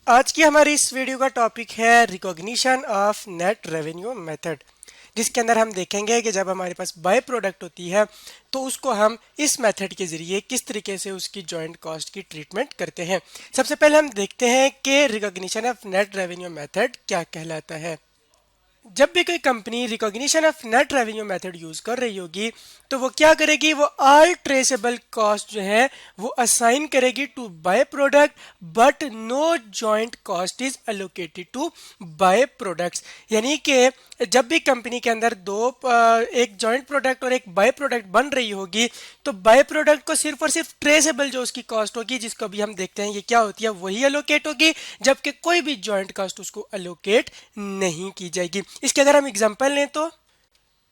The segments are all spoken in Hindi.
आज की हमारी इस वीडियो का टॉपिक है recognition of net revenue method, जिसके अंदर हम देखेंगे कि जब हमारे पास बाय प्रोडक्ट होती है तो उसको हम इस मेथड के जरिए किस तरीके से उसकी जॉइंट कॉस्ट की ट्रीटमेंट करते हैं। सबसे पहले हम देखते हैं कि recognition of net revenue method क्या कहलाता है। जब भी कोई company recognition of net revenue method use कर रही होगी तो वो क्या करेगी, वो ऑल ट्रेसेबल कॉस्ट जो है वो असाइन करेगी to by product, but no joint cost is allocated to by products. यानी कि जब भी कंपनी के अंदर एक जॉइंट प्रोडक्ट और एक बाय प्रोडक्ट बन रही होगी तो बाय प्रोडक्ट को सिर्फ और सिर्फ ट्रेसेबल जो उसकी कॉस्ट होगी, जिसको अभी हम देखते हैं ये क्या होती है, वही एलोकेट होगी, जबकि कोई भी जॉइंट कॉस्ट उसको एलोकेट नहीं की जाएगी। इसके अगर हम एग्जांपल लें तो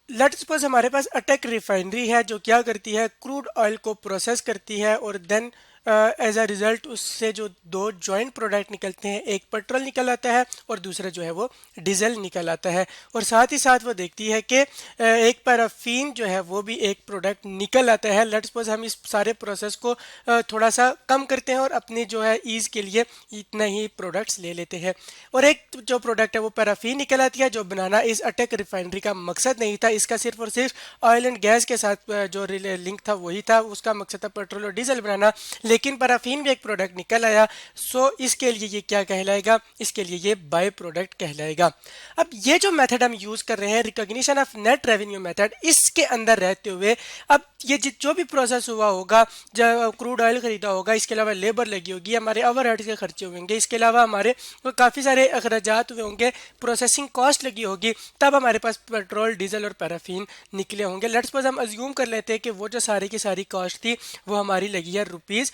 लेट्स सपोज हमारे पास अटक रिफाइनरी है जो क्या करती है, क्रूड ऑयल को प्रोसेस करती है और देन एज अ रिजल्ट उससे जो दो जॉइंट प्रोडक्ट निकलते हैं, एक पेट्रोल निकल आता है और दूसरा जो है वो डीजल निकल आता है। और साथ ही साथ वो देखती है कि एक पैराफीन जो है वो भी एक प्रोडक्ट निकल आता है। लेट्स सपोज हम इस सारे प्रोसेस को थोड़ा सा कम करते हैं और अपनी जो है ईज के लिए इतना ही प्रोडक्ट्स ले लेते हैं, और एक जो प्रोडक्ट है वो पैराफीन निकल आती है, जो बनाना इस अटक रिफाइनरी का मकसद नहीं था। इसका सिर्फ और सिर्फ ऑयल एंड गैस के साथ जो लिंक था वही था, उसका मकसद था पेट्रोल और डीजल बनाना, लेकिन पैराफीन भी एक प्रोडक्ट निकल आया। सो इसके लिए ये क्या कहलाएगा, इसके लिए ये बाय प्रोडक्ट कहलाएगा। अब ये जो मेथड हम यूज कर रहे हैं recognition of net revenue method, इसके अंदर रहते हुए अब ये जो भी प्रोसेस हुआ होगा, जब क्रूड ऑयल खरीदा होगा, इसके अलावा लेबर लगी होगी, हमारे ओवरहेड्स के खर्चे होंगे, इसके अलावा हमारे काफ़ी सारे अखराजात हुए होंगे, प्रोसेसिंग कॉस्ट लगी होगी, तब हमारे पास पेट्रोल डीजल और पैराफीन निकले होंगे। लेट्स सपोज हम अज्यूम कर लेते हैं कि वो जो सारी की सारी कॉस्ट थी वो हमारी लगी है ₹10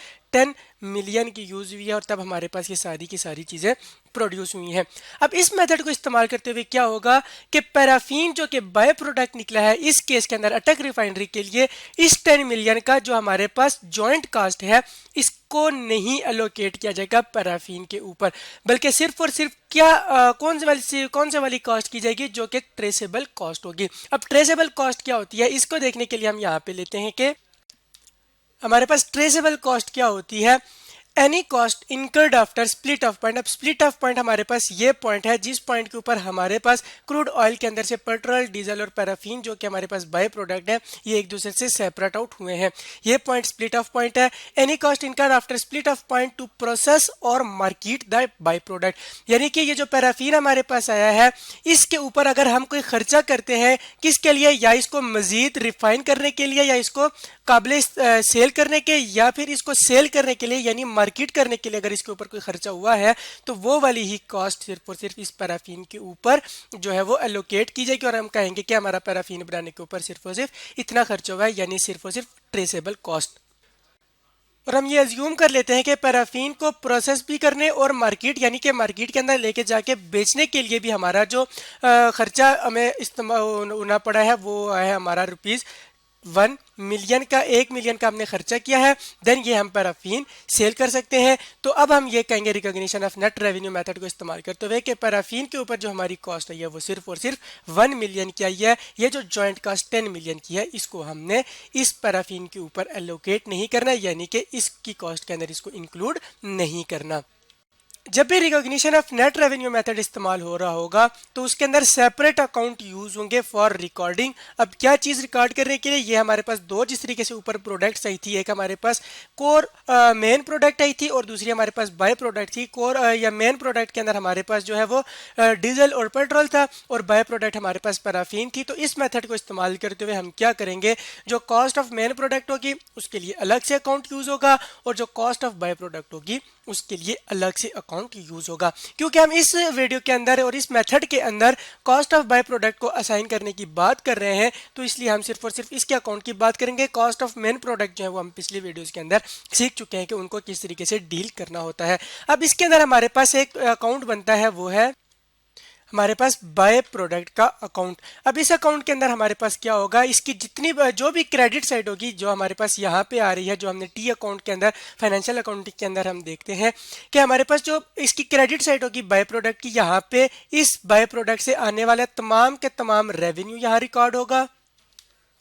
मिलियन की यूज हुई है, और तब हमारे पास ये सारी की सारी चीज़ें प्रोड्यूस हुई हैं। अब इस मेथड को इस्तेमाल करते हुए क्या होगा कि पैराफीन जो कि बाय प्रोडक्ट निकला है, इस केस के अंदर अटक रिफाइनरी के लिए इस 10 मिलियन का जो हमारे पास जॉइंट कास्ट है इसको नहीं एलोकेट किया जाएगा पैराफीन के ऊपर, बल्कि सिर्फ और सिर्फ कौन से वाली कॉस्ट की जाएगी, जो कि ट्रेसेबल कॉस्ट होगी। अब ट्रेसेबल कॉस्ट क्या होती है, इसको देखने के लिए हम यहाँ पे लेते हैं कि हमारे पास ट्रेसेबल कॉस्ट क्या होती है। Any cost incurred after split of point. अब स्प्लिट ऑफ पॉइंट हमारे पास ये पॉइंट है जिस पॉइंट के ऊपर हमारे पास क्रूड ऑयल के अंदर से पेट्रोल डीजल और पैराफीन जो कि हमारे पास बाय प्रोडक्ट है ये एक दूसरे से सेपरेट आउट हुए हैं, ये पॉइंट स्प्लिट ऑफ पॉइंट है। Any cost incurred after split of point two process और मार्केट द बाय प्रोडक्ट, यानी कि ये जो पैराफीन हमारे पास आया है इसके ऊपर अगर हम कोई खर्चा करते हैं, किसके लिए, या इसको मजीद रिफाइन करने के लिए, या इसको काबिल सेल करने के, या फिर इसको सेल करने के लिए यानी मार्केट करने के लिए अगर इसके ऊपर कोई खर्चा हुआ है, तो वो वाली ही कॉस्ट सिर्फ और सिर्फ इस पैराफीन के ऊपर जो है वो एलोकेट की जाएगी, और हम कहेंगे कि हमारा पैराफीन बनाने के ऊपर सिर्फ और सिर्फ इतना खर्चा हुआ है, यानी सिर्फ और सिर्फ ट्रेसेबल कॉस्ट। और हम ये अज्यूम कर लेते हैं कि पैराफीन को प्रोसेस भी करने और मार्केट यानी कि मार्केट के अंदर लेके जाके बेचने के लिए भी हमारा जो खर्चा हमें इस्तेमाल होना पड़ा है वो है हमारा ₹1 मिलियन का, 1 मिलियन का हमने खर्चा किया है, देन ये हम पैराफीन सेल कर सकते हैं। तो अब हम ये कहेंगे recognition of net revenue method को इस्तेमाल करते हुए कि पैराफीन के ऊपर जो हमारी कॉस्ट है वो सिर्फ और सिर्फ 1 मिलियन की आई है, ये जो जॉइंट कॉस्ट 10 मिलियन की है इसको हमने इस पैराफीन के ऊपर एलोकेट नहीं करना, यानी कि इसकी कॉस्ट के अंदर इसको इंक्लूड नहीं करना। जब भी recognition of net revenue method इस्तेमाल हो रहा होगा तो उसके अंदर सेपरेट अकाउंट यूज होंगे फॉर रिकॉर्डिंग। अब क्या चीज रिकॉर्ड करने के लिए, ये हमारे पास दो जिस तरीके से ऊपर प्रोडक्ट्स आई थी, एक हमारे पास कोर मेन प्रोडक्ट आई थी और दूसरी हमारे पास बाय प्रोडक्ट थी। कोर या मेन प्रोडक्ट के अंदर हमारे पास जो है वो डीजल और पेट्रोल था, और बाय प्रोडक्ट हमारे पास पैराफीन थी। तो इस मेथड को इस्तेमाल करते हुए हम क्या करेंगे, जो कॉस्ट ऑफ मेन प्रोडक्ट होगी उसके लिए अलग से अकाउंट यूज होगा, और जो कॉस्ट ऑफ बाय प्रोडक्ट होगी उसके लिए अलग से अकाउंट यूज होगा। क्योंकि हम इस वीडियो के अंदर और इस मेथड के अंदर कॉस्ट ऑफ बाय प्रोडक्ट को असाइन करने की बात कर रहे हैं, तो इसलिए हम सिर्फ और सिर्फ इसके अकाउंट की बात करेंगे। कॉस्ट ऑफ मेन प्रोडक्ट जो है वो हम पिछली वीडियोस के अंदर सीख चुके हैं कि उनको किस तरीके से डील करना होता है। अब इसके अंदर हमारे पास एक अकाउंट बनता है, वो है हमारे पास बाय प्रोडक्ट का अकाउंट। अब इस अकाउंट के अंदर हमारे पास क्या होगा, इसकी जितनी जो भी क्रेडिट साइड होगी जो हमारे पास यहाँ पे आ रही है, जो हमने टी अकाउंट के अंदर फाइनेंशियल अकाउंटिंग के अंदर हम देखते हैं कि हमारे पास जो इसकी क्रेडिट साइड होगी बाय प्रोडक्ट की, यहाँ पे इस बाय प्रोडक्ट से आने वाले तमाम के तमाम रेवेन्यू यहाँ रिकॉर्ड होगा,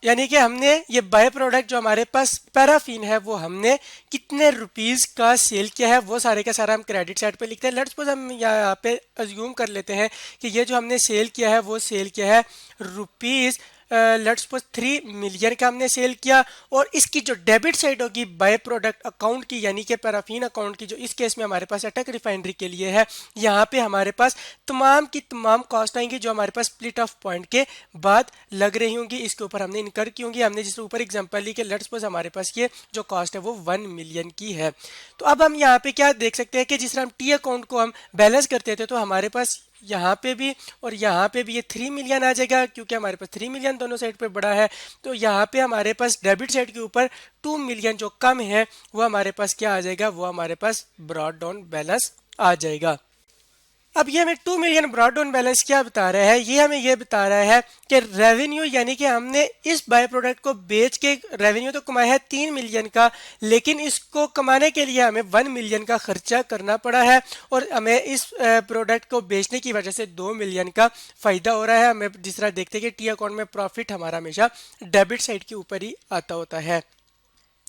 यानी कि हमने ये बाय प्रोडक्ट जो हमारे पास पैराफिन है वो हमने कितने रुपीस का सेल किया है वो सारे का सारा हम क्रेडिट साइड पे लिखते हैं। लेट्स सपोज हम यहाँ पे अज्यूम कर लेते हैं कि ये जो हमने सेल किया है वो सेल किया है रुपीस लेट्स सपोज 3 मिलियन का हमने सेल किया, और इसकी जो डेबिट साइड होगी बाय प्रोडक्ट अकाउंट की यानी कि पैराफिन अकाउंट की, जो इस केस में हमारे पास अटक रिफाइनरी के लिए है, यहाँ पे हमारे पास तमाम की तमाम कॉस्ट आएंगी जो हमारे पास स्प्लिट ऑफ पॉइंट के बाद लग रही होंगी, इसके ऊपर हमने इनकर की होंगी। हमने जिस ऊपर एग्जांपल ली कि लेट्स सपोज हमारे पास ये जो कॉस्ट है वो 1 मिलियन की है। तो अब हम यहाँ पे क्या देख सकते हैं कि जिस तरह हम टी अकाउंट को हम बैलेंस करते थे तो हमारे पास यहाँ पे भी और यहाँ पे भी ये 3 मिलियन आ जाएगा, क्योंकि हमारे पास 3 मिलियन दोनों साइड पे बड़ा है। तो यहाँ पे हमारे पास डेबिट साइड के ऊपर 2 मिलियन जो कम है वो हमारे पास क्या आ जाएगा, वो हमारे पास ब्रॉड डाउन बैलेंस आ जाएगा। अब ये हमें 2 मिलियन ब्रॉड डाउन बैलेंस क्या बता रहा है, ये हमें ये बता रहा है कि रेवेन्यू यानी कि हमने इस बाय प्रोडक्ट को बेच के रेवेन्यू तो कमाया है 3 मिलियन का, लेकिन इसको कमाने के लिए हमें 1 मिलियन का खर्चा करना पड़ा है, और हमें इस प्रोडक्ट को बेचने की वजह से 2 मिलियन का फायदा हो रहा है। हमें जिस तरह देखते हैं कि टी अकाउंट में प्रॉफिट हमारा हमेशा डेबिट साइड के ऊपर ही आता होता है।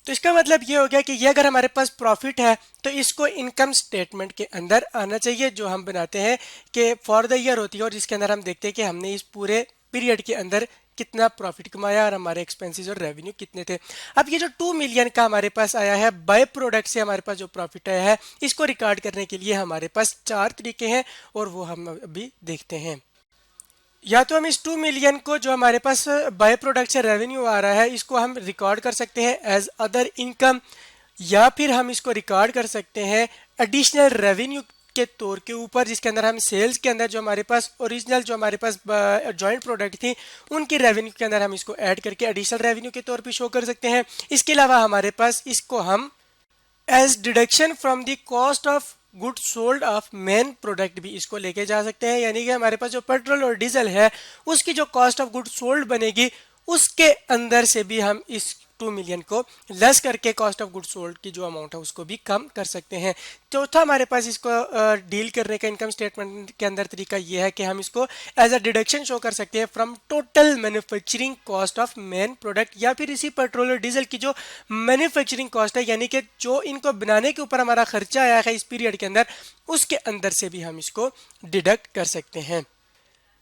तो इसका मतलब ये हो गया कि ये अगर हमारे पास प्रॉफिट है तो इसको इनकम स्टेटमेंट के अंदर आना चाहिए, जो हम बनाते हैं कि फॉर द ईयर होती है, और जिसके अंदर हम देखते हैं कि हमने इस पूरे पीरियड के अंदर कितना प्रॉफिट कमाया और हमारे एक्सपेंसेस और रेवेन्यू कितने थे। अब ये जो 2 मिलियन का हमारे पास आया है बाय प्रोडक्ट से हमारे पास जो प्रॉफिट आया है, इसको रिकॉर्ड करने के लिए हमारे पास 4 तरीके हैं और वो हम अभी देखते हैं। या तो हम इस 2 मिलियन को जो हमारे पास बाय प्रोडक्ट से रेवेन्यू आ रहा है इसको हम रिकॉर्ड कर सकते हैं एज अदर इनकम, या फिर हम इसको रिकॉर्ड कर सकते हैं एडिशनल रेवेन्यू के तौर के ऊपर, जिसके अंदर हम सेल्स के अंदर जो हमारे पास ओरिजिनल जो हमारे पास जॉइंट प्रोडक्ट थी उनकी रेवेन्यू के अंदर हम इसको ऐड करके एडिशनल रेवेन्यू के तौर पे शो कर सकते हैं। इसके अलावा हमारे पास इसको हम as deduction from the cost of good sold of main product भी इसको लेके जा सकते हैं, यानी कि हमारे पास जो पेट्रोल और डीजल है उसकी जो कॉस्ट ऑफ गुड सोल्ड बनेगी उसके अंदर से भी हम इस 2 मिलियन को लेस करके कॉस्ट ऑफ गुड सोल्ड की जो अमाउंट है उसको भी कम कर सकते हैं। चौथा हमारे पास इसको डील करने का इनकम स्टेटमेंट के अंदर तरीका ये है कि हम इसको एज अ डिडक्शन शो कर सकते हैं from total manufacturing cost of main product, या फिर इसी पेट्रोल और डीजल की जो मैन्युफैक्चरिंग कॉस्ट है यानी कि जो इनको बनाने के ऊपर हमारा खर्चा आया है इस पीरियड के अंदर, उसके अंदर से भी हम इसको डिडक्ट कर सकते हैं।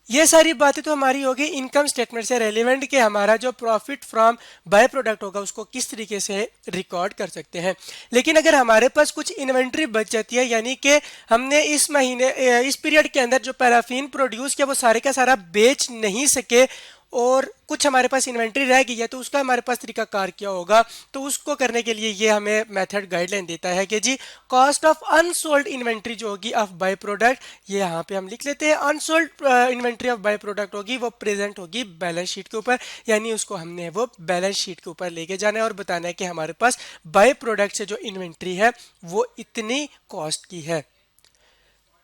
ये सारी बातें तो हमारी होगी इनकम स्टेटमेंट से रेलिवेंट कि हमारा जो प्रॉफिट फ्रॉम बाय प्रोडक्ट होगा उसको किस तरीके से रिकॉर्ड कर सकते हैं। लेकिन अगर हमारे पास कुछ इन्वेंट्री बच जाती है, यानी कि हमने इस महीने इस पीरियड के अंदर जो पैराफिन प्रोड्यूस किया वो सारे का सारा बेच नहीं सके और कुछ हमारे पास इन्वेंट्री रह गई है, तो उसका हमारे पास तरीका कार क्या होगा, तो उसको करने के लिए ये हमें मेथड गाइडलाइन देता है कि जी कॉस्ट ऑफ अनसोल्ड इन्वेंट्री जो होगी ऑफ बाय प्रोडक्ट, ये यहाँ पे हम लिख लेते हैं unsold inventory of by product होगी वो प्रेजेंट होगी बैलेंस शीट के ऊपर, यानी उसको हमने वो बैलेंस शीट के ऊपर लेके जाना है और बताना है कि हमारे पास बाय प्रोडक्ट से जो इन्वेंट्री है वो इतनी कॉस्ट की है।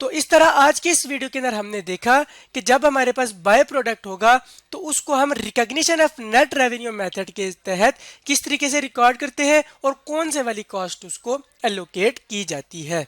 तो इस तरह आज की इस वीडियो के अंदर हमने देखा कि जब हमारे पास बाय प्रोडक्ट होगा तो उसको हम recognition of net revenue method के तहत किस तरीके से रिकॉर्ड करते हैं और कौन से वाली कॉस्ट उसको एलोकेट की जाती है।